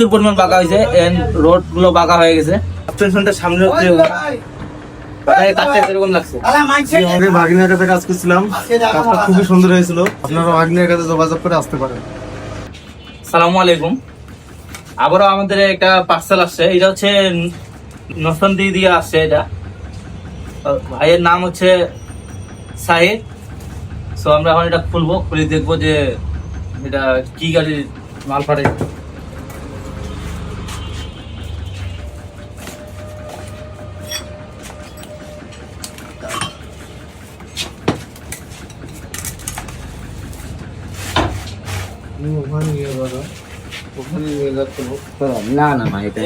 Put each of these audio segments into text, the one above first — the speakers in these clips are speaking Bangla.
প্রচুর পরিমাণ বাঁকা হয়েছে, রোড গুলো বাঁকা হয়ে গেছে। সাসপেনশনটা সামনে এরকম লাগছে। ভাগিনার কাছে কাজ করছিলাম, কাজটা খুবই সুন্দর হয়েছিল। আপনারা ভাগিনার কাছে যোগাযোগ করে আসতে পারেন। সালামু আলাইকুম। আবারও আমাদের একটা পার্সেল আসছে, এটা হচ্ছে নসন্দি দিয়ে আসছে। এটা ভাইয়ের নাম হচ্ছে সাহিদ। সো আমরা এখন এটা খুলবো, খুলে দেখবো যে এটা কি গাড়ির মাল পাঠাই। না না না, এটা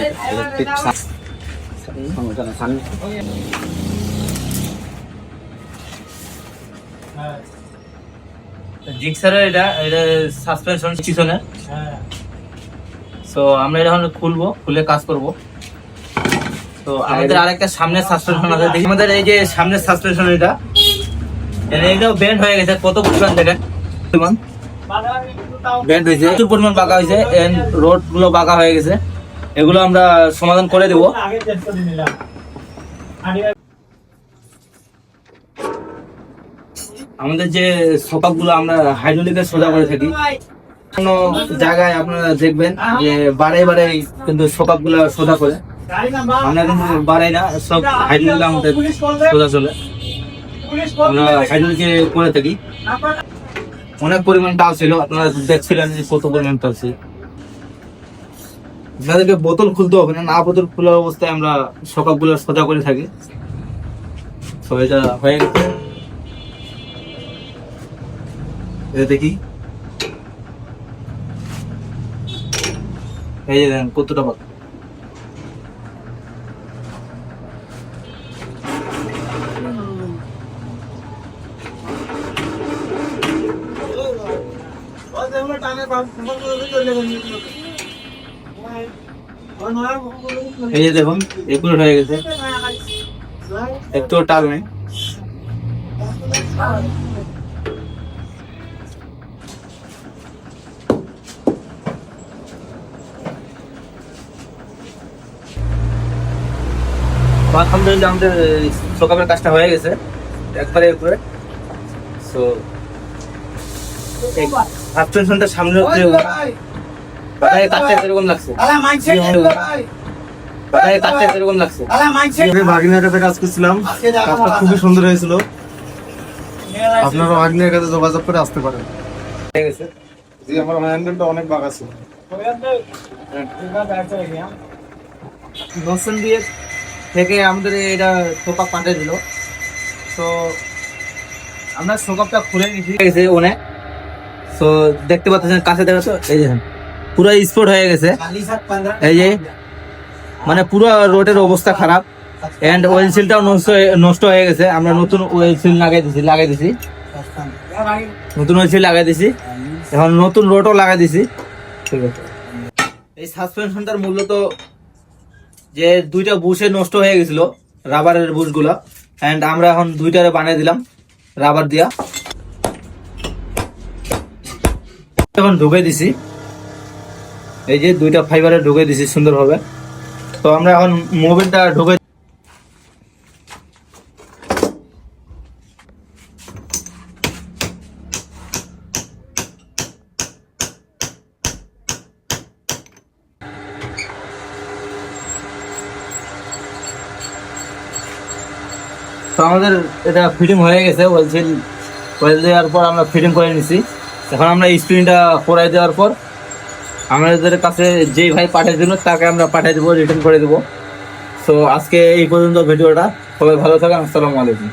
জিক্সারের এটা সাসপেনশন পিছনে। সো আমরা এটা এখন খুলবো, খুলে কাজ করব। তো আমাদের আরেকটা সামনে সাসপেনশন আছে, দেখি আমাদের এই যে সামনের সাসপেনশন এটাও বেন্ড হয়ে গেছে। কত পরিমাণ দেখেন, বেন্ড হয়েছে, প্রচুর পরিমাণ বাঁকা হয়েছে, রোড গুলো বাঁকা হয়ে গেছে। এগুলো আমরা সমাধান করে দেবো। আমাদের যে সোপাক গুলো আমরা হাইড্রোলিকের সোজা করে থাকি, কোনো জায়গায় আপনারা দেখবেন যে বাড়াই কিন্তু সোপাক গুলো সোজা করে, আমরা কিন্তু বাড়াই না, সব হাইড্রোলিক আমাদের সোজা চলে। আমরা হাইড্রোলিকে করে থাকি। অনেক পরিমাণ টাল ছিল, আপনারা দেখছিলেন যে কত পরিমাণ টাল ছিল। আপনাদেরকে বোতল খুলতে হবে না, না বোতল খোলা অবস্থায় আমরা সোপাক গুলো সোজা করে থাকি। তো এটা হয়ে গেছে, দেখি এই যে দেখেন কতটা বাঁকা। এই যে দেখুন এগুলো হয়ে গেছে, একটু টাল নেই। আলহামদুলিল্লাহ আমাদের সকালের কাজটা হয়ে গেছে একবারে উপরে। সো সাসপেনশনটা সামনে কাজটা এরকম লাগছে, এরকম লাগছে। ভাগিনার কাছে কাজ করছিলাম, কাজটা খুবই সুন্দর হয়েছিল। আপনারা ভাগিনার কাছে যোগাযোগ করে আসতে পারেন। হয়ে গেছে। জি, আমার হ্যান্ডেলটা অনেক বাঁকা ছিল। নসন দিয়ে থেকে আমাদের এটা সোকাপ পাঠিয়ে দিল। তো আমরা সোকাপটা খুলে নিয়েছি অনেক। তো দেখতে পাচ্ছেন কাছে দেখা, এই যে পুরো স্পট হয়ে গেছে। এই যে মানে পুরো রোডের অবস্থা খারাপ, এন্ড ওয়েল সিলটাও নষ্ট হয়ে গেছে। আমরা নতুন ওয়েল সিল লাগাই দিছি, নতুন ওয়েল সিল লাগাই দিছি, এখন নতুন রোডও লাগাই দিছি। ঠিক আছে। এই সাসপেনশনটার মূলত যে দুইটা বুশে নষ্ট হয়ে গেছিল, রাবারের বুশ গুলো, এন্ড আমরা এখন দুইটারে বানিয়ে দিলাম রাবার দিয়া। এখন ঢুকে দিছি, এই যে দুইটা ফাইবারে ঢুকে দিছি সুন্দরভাবে। তো আমরা এখন মোবিলটা ঢুকে, তো আমাদের এটা ফিটিং হয়ে গেছে। ওয়েল দেওয়ার পর আমরা ফিটিং করে নিছি। এখন আমরা স্ক্রিনটা পরাই দেওয়ার পর আমাদের কাছে যেই ভাই পাঠিয়ে দিল তাকে আমরা পাঠিয়ে দেবো, রিটার্ন করে দেবো। সো আজকে এই পর্যন্ত ভিডিওটা। সবাই ভালো থাকেন। আসসালামু আলাইকুম।